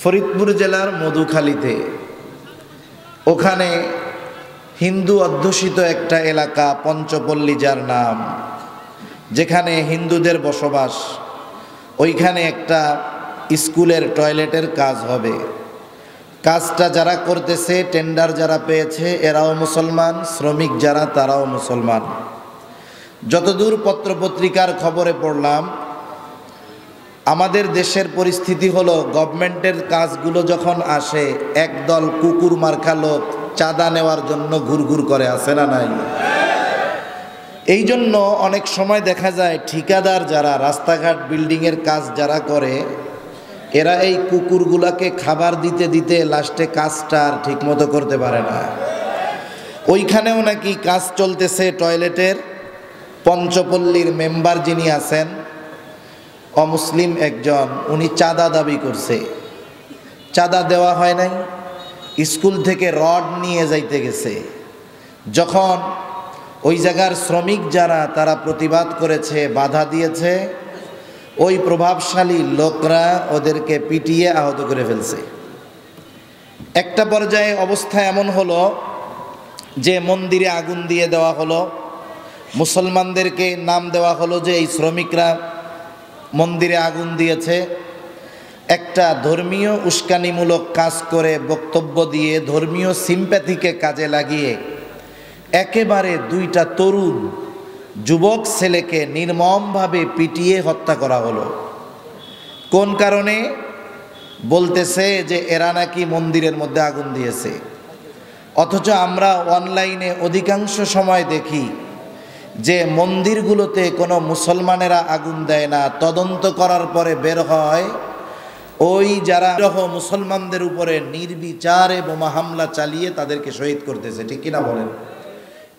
ফরিদপুর জেলার মধুখালীতে, ওখানে হিন্দু অধ্যুষিত একটা এলাকা পঞ্চপল্লী যার নাম, যেখানে হিন্দুদের বসবাস, ওইখানে একটা স্কুলের টয়লেটের কাজ হবে। কাজটা যারা করতেছে, টেন্ডার যারা পেয়েছে, এরাও মুসলমান, শ্রমিক যারা তারাও মুসলমান। যতদূর পত্রপত্রিকার খবরে পড়লাম, আমাদের দেশের পরিস্থিতি হলো, গভর্নমেন্টের কাজগুলো যখন আসে একদল কুকুর মার্কা লোক চাঁদা নেওয়ার জন্য ঘুরঘুর করে, আসে না নাই? এই জন্য অনেক সময় দেখা যায় ঠিকাদার যারা রাস্তাঘাট বিল্ডিংয়ের কাজ যারা করে, এরা এই কুকুরগুলাকে খাবার দিতে দিতে লাস্টে কাজটা আর ঠিক মতো করতে পারে না। ওইখানেও নাকি কাজ চলতেছে টয়লেটের। পঞ্চপল্লীর মেম্বার যিনি আছেন, অমুসলিম একজন, উনি চাঁদা দাবি করছে। চাঁদা দেওয়া হয় নাই, স্কুল থেকে রড নিয়ে যাইতে গেছে। যখন ওই জায়গার শ্রমিক যারা তারা প্রতিবাদ করেছে, বাধা দিয়েছে, ওই প্রভাবশালী লোকরা ওদেরকে পিটিয়ে আহত করে ফেলছে। একটা পর্যায়ে অবস্থা এমন হলো যে মন্দিরে আগুন দিয়ে দেওয়া হলো, মুসলমানদেরকে নাম দেওয়া হলো যে এই শ্রমিকরা মন্দিরে আগুন দিয়েছে। একটা ধর্মীয় উস্কানিমূলক কাজ করে বক্তব্য দিয়ে ধর্মীয় সিম্প্যাথিকে কাজে লাগিয়ে একেবারে দুইটা তরুণ যুবক ছেলেকে নির্মমভাবে পিটিয়ে হত্যা করা হলো। কোন কারণে? বলতেছে যে এরা নাকি মন্দিরের মধ্যে আগুন দিয়েছে। অথচ আমরা অনলাইনে অধিকাংশ সময় দেখি যে মন্দিরগুলোতে কোনো মুসলমানেরা আগুন দেয় না, তদন্ত করার পরে বের হয় ওই যারা মুসলমানদের উপরে নির্বিচারে বোমা হামলা চালিয়ে তাদেরকে শহীদ করতেছে। ঠিক কিনা বলেন?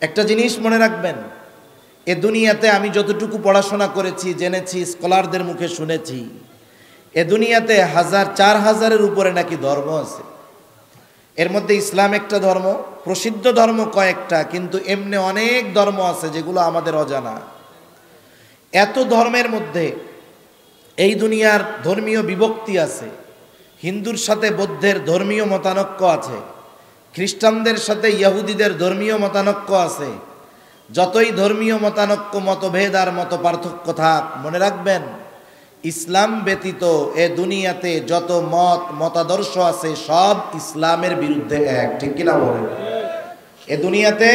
একটা জিনিস মনে রাখবেন, এ দুনিয়াতে আমি যতটুকু পড়াশোনা করেছি, জেনেছি, স্কলারদের মুখে শুনেছি, এ দুনিয়াতে 4,000-4,000-এর উপরে নাকি ধর্ম আছে। এর মধ্যে ইসলাম একটা ধর্ম, প্রসিদ্ধ ধর্ম কয়েকটা, কিন্তু এমনি অনেক ধর্ম আছে যেগুলো আমাদের অজানা। এত ধর্মের মধ্যে এই দুনিয়ার ধর্মীয় বিভক্তি আছে। হিন্দুর সাথে বৌদ্ধের ধর্মীয় মতানৈক্য আছে, খ্রিস্টানদের সাথে ইহুদিদের ধর্মীয় মতানৈক্য আছে। যতই ধর্মীয় মতানৈক্য, মতভেদ আর মত পার্থক্য থাক, মনে রাখবেন ইসলাম ব্যতীত এ দুনিয়াতে যত মতাদর্শ আছে সব ইসলামের বিরুদ্ধে এক। ঠিক কিনা বলেন? এ দুনিয়াতে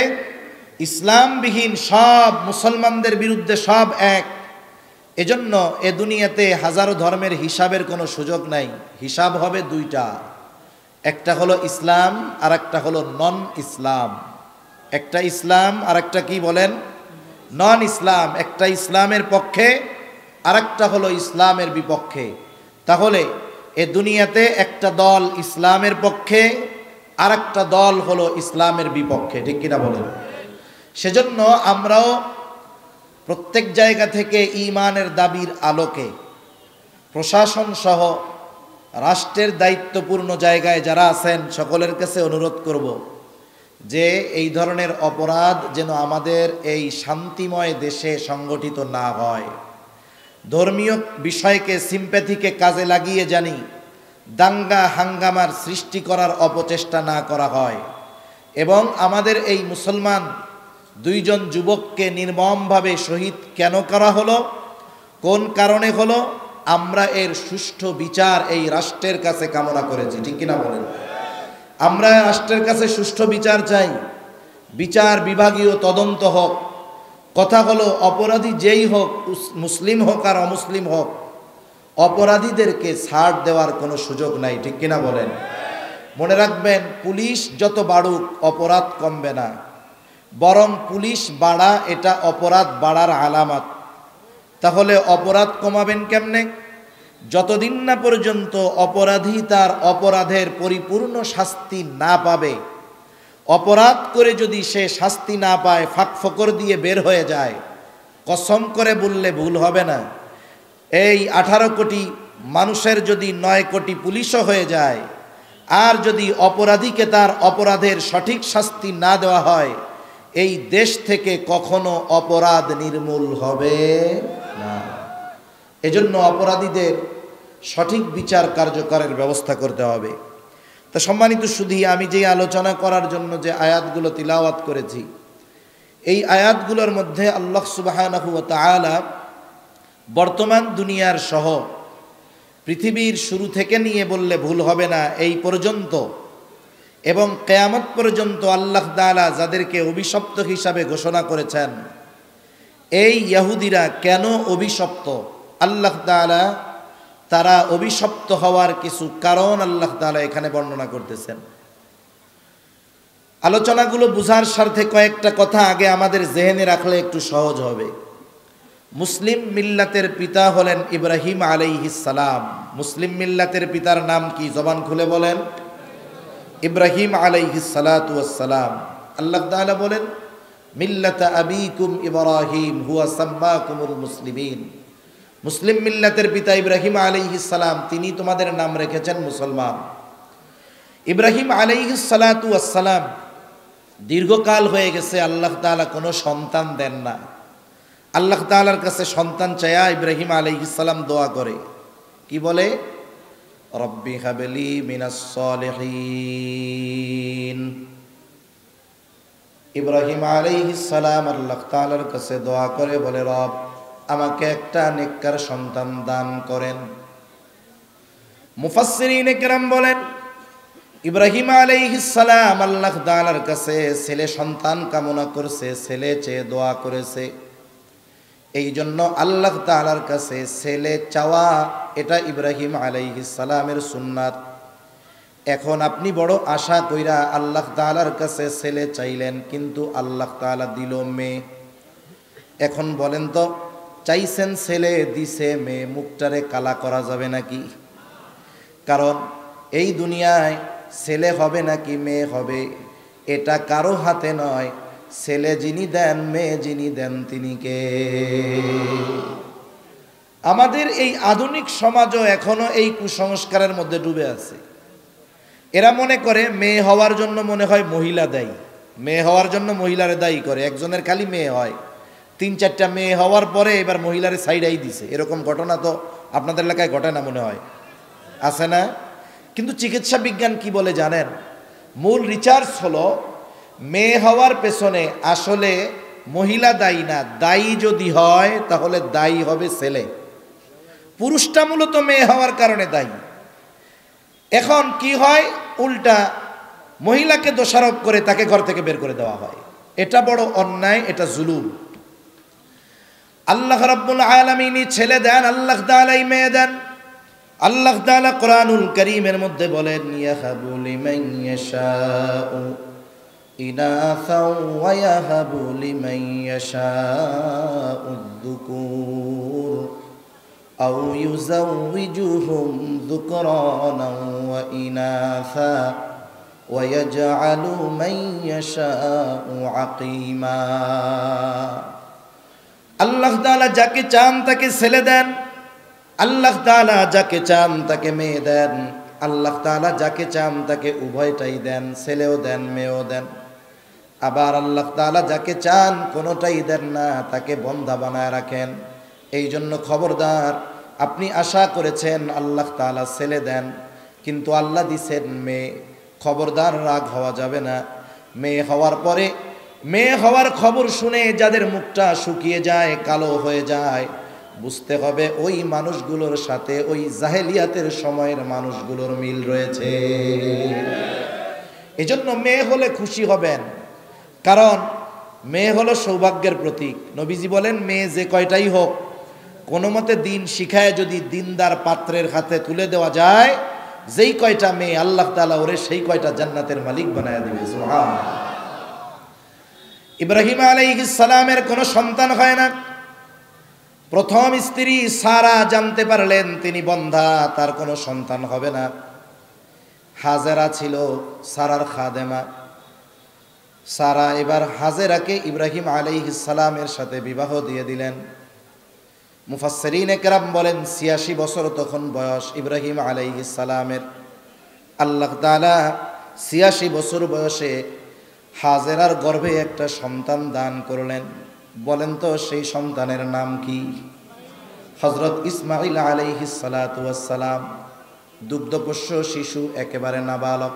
ইসলামবিহীন সব মুসলমানদের বিরুদ্ধে সব এক। এজন্য এ দুনিয়াতে হাজারো ধর্মের হিসাবের কোনো সুযোগ নাই। হিসাব হবে দুইটা, একটা হলো ইসলাম আর একটা হলো নন ইসলাম। একটা ইসলাম আর একটা কি বলেন? নন ইসলাম। একটা ইসলামের পক্ষে আর একটা হলো ইসলামের বিপক্ষে। তাহলে এ দুনিয়াতে একটা দল ইসলামের পক্ষে আর একটা দল হলো ইসলামের বিপক্ষে। ঠিক কিনা বলেন? সেজন্য আমরাও প্রত্যেক জায়গা থেকে ঈমানের দাবির আলোকে প্রশাসন সহ রাষ্ট্রের দায়িত্বপূর্ণ জায়গায় যারা আছেন সকলের কাছে অনুরোধ করব যে এই ধরনের অপরাধ যেন আমাদের এই শান্তিময় দেশে সংগঠিত না হয়। ধর্মীয় বিষয়কে, সিম্প্যাথিকে কাজে লাগিয়ে জানি দাঙ্গা হাঙ্গামার সৃষ্টি করার অপচেষ্টা না করা হয়। এবং আমাদের এই মুসলমান দুইজন যুবককে নির্মমভাবে শহীদ কেন করা হলো, কোন কারণে হলো, আমরা এর সুষ্ঠু বিচার এই রাষ্ট্রের কাছে কামনা করেছি। ঠিক কিনা বলেন? আমরা রাষ্ট্রের কাছে সুষ্ঠু বিচার চাই, বিচার বিভাগীয় তদন্ত হোক। কথা হলো অপরাধী যেই হোক, মুসলিম হোক আর অমুসলিম হোক, অপরাধীদেরকে ছাড় দেওয়ার কোনো সুযোগ নাই। ঠিক কিনা বলেন? মনে রাখবেন, পুলিশ যত বাড়ুক অপরাধ কমবে না, বরং পুলিশ বাড়া এটা অপরাধ বাড়ার আলামত। তাহলে অপরাধ কমাবেন কেমনে? যতদিন না পর্যন্ত অপরাধী তার অপরাধের পরিপূর্ণ শাস্তি না পাবে, অপরাধ করে যদি সে শাস্তি না পায়, ফাঁক ফোকর দিয়ে বের হয়ে যায়, কসম করে বললে ভুল হবে না, এই 18 কোটি মানুষের যদি 9 কোটি পুলিশও হয়ে যায়, আর যদি অপরাধীকে তার অপরাধের সঠিক শাস্তি না দেওয়া হয়, এই দেশ থেকে কখনো অপরাধ নির্মূল হবে না। এজন্য অপরাধীদের সঠিক বিচার কার্যকরের ব্যবস্থা করতে হবে। তা সম্মানিত সুধী, আমি যে আলোচনা করার জন্য যে আয়াতগুলো তিলাওয়াত করেছি, এই আয়াতগুলোর মধ্যে আল্লাহ সুবহানাহু ওয়া তাআলা বর্তমান দুনিয়ার সহ পৃথিবীর শুরু থেকে নিয়ে বললে ভুল হবে না এই পর্যন্ত এবং কিয়ামত পর্যন্ত আল্লাহ তাআলা যাদেরকে অভিশপ্ত হিসাবে ঘোষণা করেছেন, এই ইহুদিরা কেন অভিশপ্ত, আল্লাহ তাআলা তারা অভিশপ্ত হওয়ার কিছু কারণ আল্লাহ তাআলা এখানে বর্ণনা করতেছেন। আলোচনাগুলো বুঝার স্বার্থে কয়েকটা কথা আগে আমাদের জেহেনে রাখলে একটু সহজ হবে। মুসলিম মিল্লাতের পিতা হলেন ইব্রাহিম আলাইহিস সালাম। মুসলিম মিল্লাতের পিতার নাম কি? জবান খুলে বলেন। ইব্রাহিম আলাইহিস সালাতু ওয়াস সালাম। আল্লাহ তাআলা বলেন, মিল্লাতা আবিকুম ইব্রাহিম হুয়া সাম্মাকুমুল মুসলিমিন। মুসলিম মিল্লাতের পিতা ইব্রাহিম আলাইহিস সালাম, তিনি তোমাদের নাম রেখেছেন মুসলমান। ইব্রাহিম আলাইহিস সালাতু ওয়াস সালাম দীর্ঘকাল হয়ে গেছে আল্লাহ তাআলা কোনো সন্তান দেন না। আল্লাহ তাআলার কাছে সন্তান চায়া ইব্রাহিম আলাইহিস সালাম দোয়া করে, কি বলে? রব্বি হাবলি মিনাস সলিহিন। ইব্রাহিম আলাইহিস সালাম আল্লাহ তাআলার কাছে দোয়া করে বলে, রব আমাকে একটা নেককার সন্তান দান করেন। মুফাসসিরিনে কেরাম বলেন, ইব্রাহিম আলাইহিস সালাম আল্লাহ তাআলার কাছে ছেলে সন্তান কামনা করছে, ছেলে চেয়ে দোয়া করেছে। এই জন্য আল্লাহ তাআলার কাছে ছেলে চাওয়া এটা ইব্রাহিম আলাইহিস সালামের সুন্নাত। এখন আপনি বড় আশা কইরা আল্লাহ তাআলার কাছে ছেলে চাইলেন, কিন্তু আল্লাহ তাআলা দিল মেয়ে। এখন বলেন তো, চাইছেন ছেলে, দিছে মেয়ে, মুখটারে কালা করা যাবে নাকি? কারণ এই দুনিয়ায় ছেলে হবে নাকি মেয়ে হবে এটা কারো হাতে নয়। ছেলে যিনি দেন, মেয়ে যিনি দেন, তিনি কে? আমাদের এই আধুনিক সমাজও এখনো এই কুসংস্কারের মধ্যে ডুবে আছে। এরা মনে করে মেয়ে হওয়ার জন্য মনে হয় মহিলা দায়ী, মেয়ে হওয়ার জন্য মহিলারে দায়ী করে। একজনের খালি মেয়ে হয়, 3-4টা মেয়ে হওয়ার পরে এবার মহিলারে সাইডাই দিছে। এরকম ঘটনা তো আপনাদের এলাকায় ঘটে না মনে হয়, আছে না? কিন্তু চিকিৎসা বিজ্ঞান কি বলে জানেন? মূল রিসার্চ হলো মেয়ে হওয়ার পেছনে আসলে মহিলা দায়ী না, দায়ী যদি হয় তাহলে দায়ী হবে ছেলে। পুরুষটা মূলত মেয়ে হওয়ার কারণে দায়ী। এখন কি হয়, উল্টা মহিলাকে দোষারোপ করে তাকে ঘর থেকে বের করে দেওয়া হয়। এটা বড় অন্যায়, এটা জুলুম। আল্লাহ রাব্বুল আলামিন ছেলে দেন, আল্লাহ তাআলাই মেয়ে দেন। আল্লাহ তাআলা কোরআনুল কারীমের মধ্যে বলেন, ইয়াহাবু লিমান ইয়াশাউ ইনাসাও ওয়া ইয়াহাবু লিমান ইয়াশাউ যুকুর আও ইউযাউযুহুম যুকরানাও ওয়া ইনাসা ওয়া ইয়াজআলু মান ইয়াশাউ আকীমা। আল্লাহ তাআলা যাকে চান তাকে ছেলে দেন, আল্লাহ তাআলা যাকে চান তাকে মেয়ে দেন, আল্লাহ তাআলা যাকে চান তাকে উভয়টাই দেন, ছেলেও দেন মেয়েও দেন। আবার আল্লাহ তাআলা যাকে চান কোনোটাই দেন না, তাকে বন্ধা বানায় রাখেন। এই জন্য খবরদার, আপনি আশা করেছেন আল্লাহ তাআলা ছেলে দেন, কিন্তু আল্লাহ দিছেন মেয়ে, খবরদার রাগ হওয়া যাবে না। মেয়ে হওয়ার পরে, মেয়ে হওয়ার খবর শুনে যাদের মুখটা শুকিয়ে যায়, কালো হয়ে যায়, বুঝতে হবে ওই মানুষগুলোর সাথে ওই জাহেলিয়াতের সময়ের মানুষগুলোর মিল রয়েছে। এজন্য মেয়ে হলে খুশি হবেন, কারণ মেয়ে হলো সৌভাগ্যের প্রতীক। নবীজি বলেন, মেয়ে যে কয়টাই হোক, কোনো মতে দিন শিখায় যদি দিনদার পাত্রের হাতে তুলে দেওয়া যায়, যেই কয়টা মেয়ে আল্লাহ তাআলা ওরে সেই কয়টা জান্নাতের মালিক বানায় দিবে। সুবহানাল্লাহ। ইব্রাহিম আলাইহিস সালামের কোনো সন্তান হয় না। প্রথম স্ত্রী সারা জানতে পারলেন তিনি বন্ধা, তার কোনো সন্তান হবে না। হাজেরা ছিল সারার খাদেমা। সারা এবার হাজেরাকে ইব্রাহিম আলাইহিস সালামের সাথে বিবাহ দিয়ে দিলেন। মুফাসসিরিনে কেরাম বলেন ৮৬ বছর তখন বয়স ইব্রাহিম আলাইহিস সালামের। আল্লাহ তাআলা ৮৬ বছর বয়সে হাজেরার গর্ভে একটা সন্তান দান করলেন। বলেন তো সেই সন্তানের নাম কি? হযরত ইসমাঈল আলাইহিস সালাতু ওয়াস সালাম দুগ্ধপোষ্য শিশু, একেবারে নাবালক।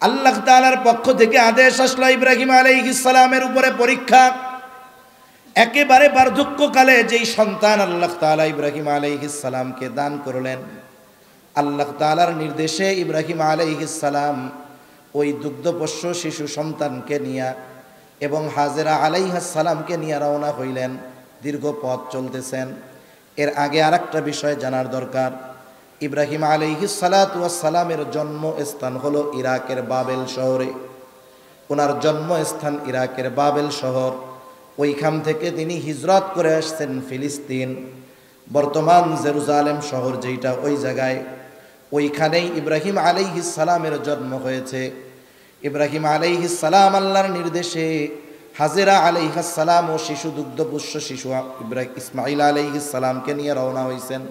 আল্লাহ তাআলার পক্ষ থেকে আদেশ আসলো ইব্রাহিম আলাইহিস সালামের উপরে পরীক্ষা। একেবারে বার্ধক্যকালে যেই সন্তান আল্লাহ তাআলা ইব্রাহিম আলাইহিস সালামকে দান করলেন, আল্লাহ তাআলার নির্দেশে ইব্রাহিম আলাইহিস সালাম ওই দুগ্ধপোষ্য শিশু সন্তানকে নিয়ে এবং হাজেরা আলাইহিস সালামকে নিয়ে রওনা হইলেন। দীর্ঘ পথ চলতেছেন। এর আগে আরেকটা বিষয় জানার দরকার। ইব্রাহিম আলাইহিস সালাতু ওয়াস সালামের জন্মস্থান হলো ইরাকের বাবেল শহরে। ওনার জন্মস্থান ইরাকের বাবেল শহর। ওইখান থেকে তিনি হিজরত করে আসছেন ফিলিস্তিন, বর্তমান জেরুজালেম শহর যেটা, ওই জায়গায়। ওইখানেই ইব্রাহিম আলাইহিস সালামের জন্ম হয়েছে। ইব্রাহিম আলাইহিস সালাম আল্লাহর নির্দেশে হাজেরা আলাইহিস সালাম ও শিশু দুগ্ধপোষ্য শিশু ইব্রাহিম ইসমাঈল আলাইহিস সালামকে নিয়ে রওনা হয়েছেন।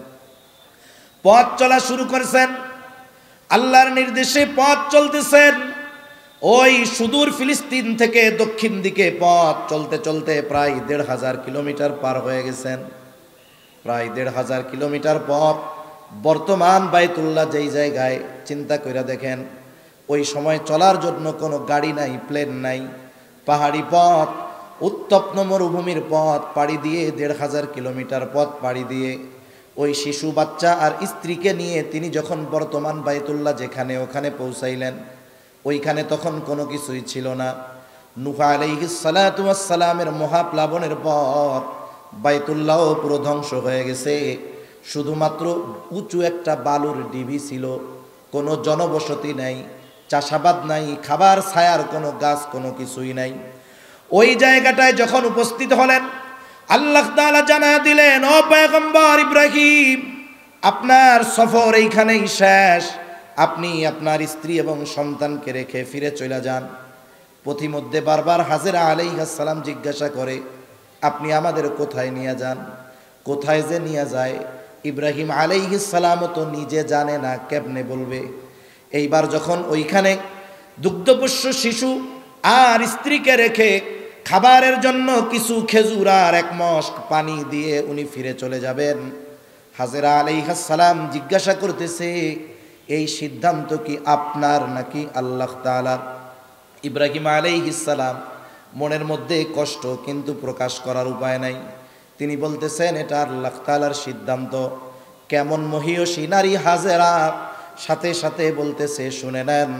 পথ চলা শুরু করেছেন। আল্লাহর নির্দেশে পথ চলতেছেন। ওই সুদূর ফিলিস্তিন থেকে দক্ষিণ দিকে পথ চলতে চলতে প্রায় ১৫০০ কিলোমিটার পার হয়ে গেছেন। প্রায় ১৫০০ কিলোমিটার পথ। বর্তমান বাইতুল্লাহ যেই জায়গায়, চিন্তা করে দেখেন, ওই সময় চলার জন্য কোনো গাড়ি নাই, প্লেন নাই, পাহাড়ি পথ, উত্তপ্ত মরুভূমির পথ পাড়ি দিয়ে ১৫০০ কিলোমিটার পথ পাড়ি দিয়ে ওই শিশু বাচ্চা আর স্ত্রীকে নিয়ে তিনি যখন বর্তমান বাইতুল্লাহ যেখানে, ওখানে পৌঁছাইলেন। ওইখানে তখন কোনো কিছুই ছিল না। নূহ আলাইহিস সালাতু ওয়াস সালামের মহাপ্লাবনের পর বাইতুল্লাহও পুরো ধ্বংস হয়ে গেছে। শুধুমাত্র উঁচু একটা বালুর ঢিবি ছিল, কোনো জনবসতি নাই, চাষাবাদ নাই, খাবার ছায়ার কোনো গাছ, কোনো কিছুই নাই। ওই জায়গাটায় যখন উপস্থিত হলেন, আল্লাহ তাআলা জানায়া দিলেন, ও পয়গম্বর ইব্রাহিম, আপনার সফর এইখানেই শেষ। আপনি আপনার স্ত্রী এবং সন্তানকে রেখে ফিরে চলে যান। পথিমধ্যে বারবার হাজেরা আলাইহিস সালাম জিজ্ঞাসা করে, আপনি আমাদের কোথায় নিয়ে যান? কোথায় যে নিয়ে যায় ইব্রাহিম আলাইহিস সালামও তো নিজে জানে না, কেমনে বলবে? এইবার যখন ওইখানে দুগ্ধপোষ্য শিশু আর স্ত্রীকে রেখে খাবারের জন্য কিছু খেজুর আর ১ মশক পানি দিয়ে উনি ফিরে চলে যাবেন, হাজেরা আলাইহিস সালাম জিজ্ঞাসা করতেছে, এই সিদ্ধান্ত কি আপনার নাকি আল্লাহ তাআলার? ইব্রাহিম আলাইহিস সালাম মনের মধ্যে কষ্ট, কিন্তু প্রকাশ করার উপায় নাই। তিনি বলতেছেন, এটা আল্লাহ তাআলার সিদ্ধান্ত। কেমন মহিয়সী নারী হাজেরা, সাথে সাথে বলতেছে, শুনে নেন,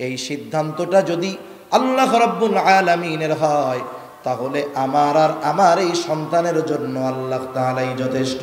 এই সিদ্ধান্তটা যদি আল্লাহ রাব্বুল আলামিনের হয়, তাহলে আমার আর আমার এই সন্তানের জন্য আল্লাহ তাআলাই যথেষ্ট।